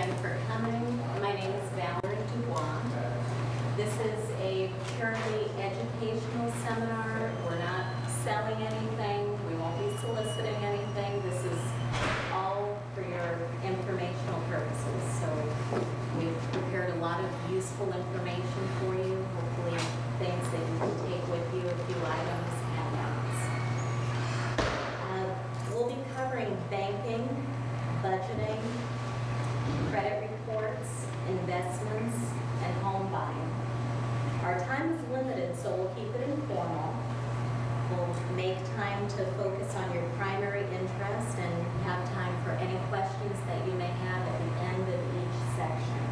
again for coming. My name is Valerie Dubois. This is a purely educational seminar. We're not selling anything. We won't be soliciting anything. This is all for your informational purposes. So we've prepared a lot of useful information for you, hopefully things that you can take with you, a few items, handouts. We'll be covering banking, budgeting, credit reports, investments, and home buying. Our time is limited, so we'll keep it informal. We'll make time to focus on your primary interest and have time for any questions that you may have at the end of each section.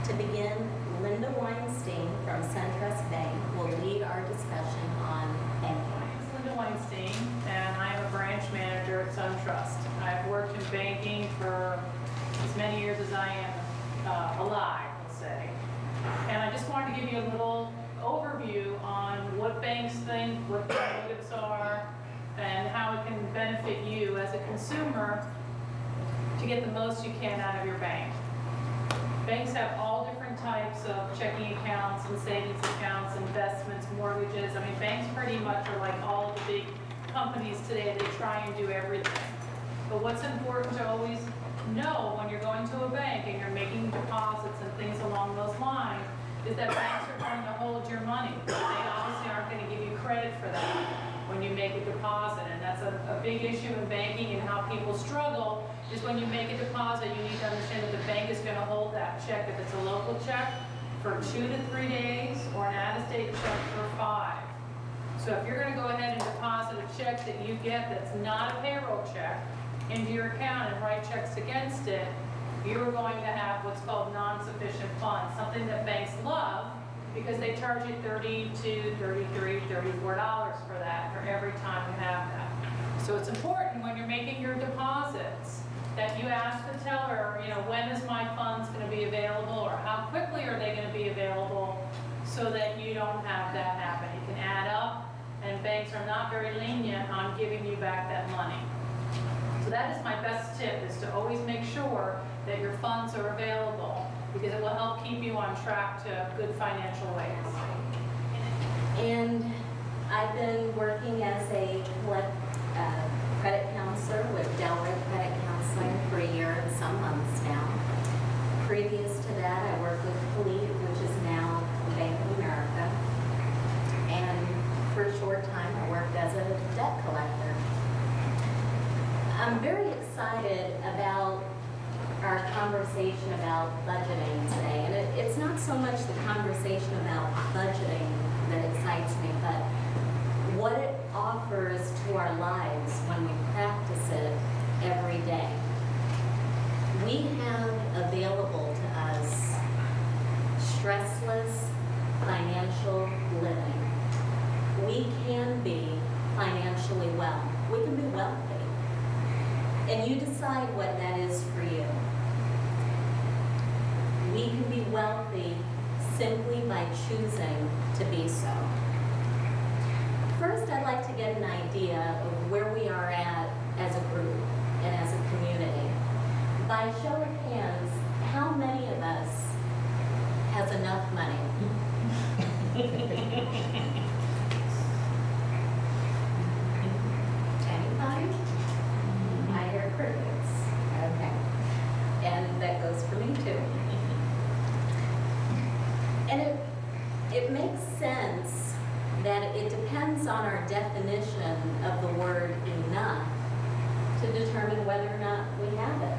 To begin, Linda Weinstein from SunTrust Bank will lead our discussion on banking. Linda Weinstein, and I'm a branch manager at SunTrust. I've worked in banking for as many years as I am alive, let's say. And I just wanted to give you a little overview on what banks think, what their motives are, and how it can benefit you as a consumer to get the most you can out of your bank. Banks have all different types of checking accounts and savings accounts, investments, mortgages. I mean, banks pretty much are like all the big companies today. They try and do everything. But what's important to always know when you're going to a bank and you're making deposits and things along those lines is that banks are going to hold your money. They obviously aren't going to give you credit for that when you make a deposit. And that's a big issue in banking, and how people struggle is when you make a deposit, you need to understand that the bank is going to hold that check, if it's a local check, for 2 to 3 days, or an out-of-state check for 5. So if you're going to go ahead and deposit a check that you get that's not a payroll check into your account and write checks against it, you're going to have what's called non-sufficient funds, something that banks love because they charge you $32, $33, $34 for that for every time you have that. So it's important when you're making your deposits that you ask the teller, when is my funds going to be available, or how quickly are they going to be available, so that you don't have that happen. It can add up, and banks are not very lenient on giving you back that money. So that is my best tip, is to always make sure that your funds are available, because it will help keep you on track to good financial ways. And I've been working as a credit counselor with Delray Credit Counseling for a year and some months now. Previous to that, I worked with Fleet, which is now Bank of America. And for a short time, I worked as a debt collector. I'm very excited about our conversation about budgeting today. And it's not so much the conversation about budgeting that excites me, but what it offers to our lives when we practice it every day. We have available to us stressless financial living. We can be financially well. We can be wealthy. And you decide what that is for you. We can be wealthy simply by choosing to be so. First, I'd like to get an idea of where we are at as a group and as a community. By show of hands, how many of us has enough money? Anybody? I hear crickets. Okay. And that goes for me too. And it makes sense that it depends on our definition of the word enough to determine whether or not we have it.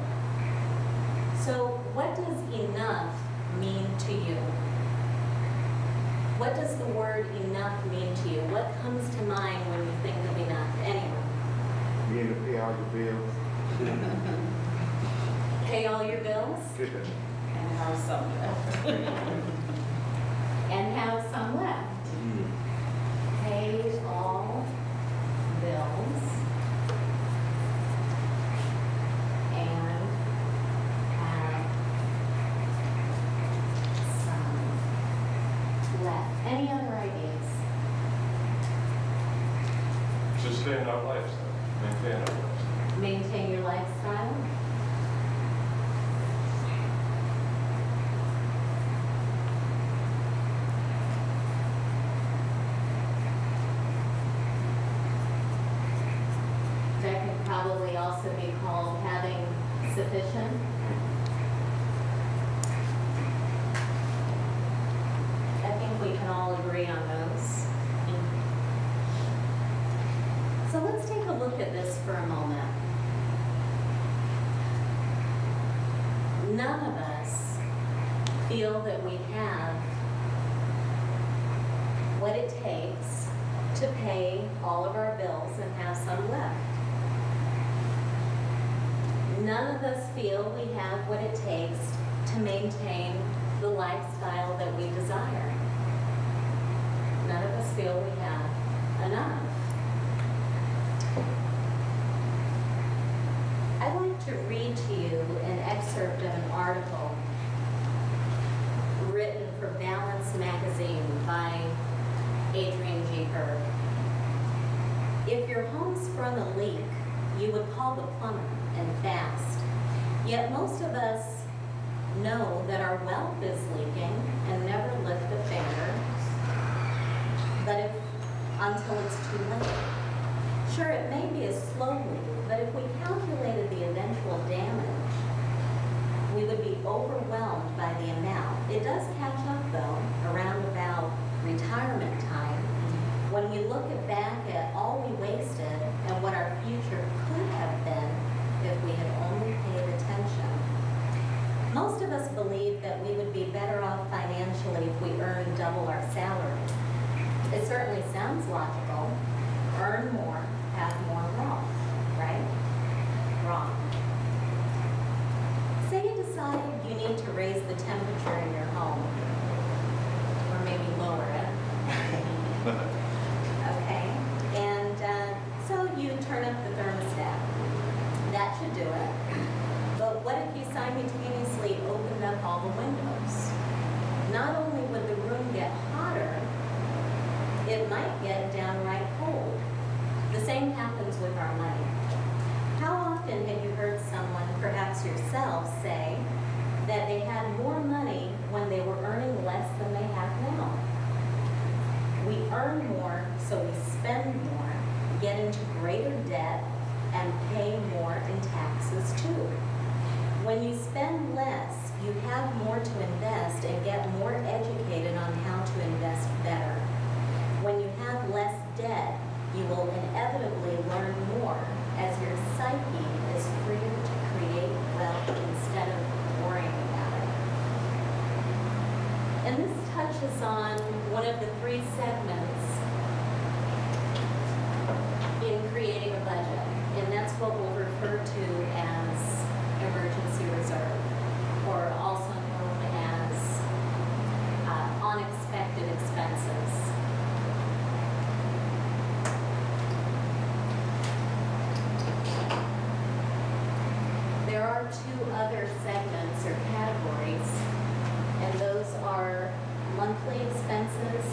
So what does enough mean to you? What does the word enough mean to you? What comes to mind when you think of enough? Anyone? You need to pay all your bills. Pay all your bills? Good. And have some left. And have some left. Pay all bills and have some left. Any other ideas? Sustain our lifestyle, maintain our lifestyle. Maintain your lifestyle? That could probably also be called having sufficient. I think we can all agree on those. So let's take a look at this for a moment. None of us feel that we have what it takes to pay all of our bills and have some left. None of us feel we have what it takes to maintain the lifestyle that we desire. None of us feel we have enough. I'd like to read to you an excerpt of an article written for Balance magazine by Adrian G. Herb. If your home sprung a leak, you would call the plumber and fast. Yet most of us know that our wealth is leaking and never lift a finger, until it's too late. Sure, it may be a slow leak, but if we calculated the eventual damage, we would be overwhelmed by the amount. It does catch up, though, around about retirement time, when we look back at all we wasted and what our future could have been if we had only paid attention. Most of us believe that we would be better off financially if we earned double our salary. It certainly sounds logical. Earn more, have more wealth, right? Wrong. Say you decide you need to raise the temperature in your home, or maybe lower it. Okay, and so you turn up the thermostat. That should do it. But what if you simultaneously opened up all the windows? Not only would the room get hotter, it might get downright cold. The same happens with our money. How often have you heard someone, perhaps yourself, say that they had more money when they were earning less than they have now? We earn more, so we spend more, get into greater debt, and pay more in taxes too. When you spend less, you have more to invest and get more educated on how to invest better. When you have less debt, you will inevitably learn more as your psyche is freer to create wealth instead of worrying about it. And this touches on one of the 3 segments in creating a budget, and that's what we'll refer to as emergency reserve, or also known as unexpected expenses. There are 2 other segments or categories, and those are monthly expenses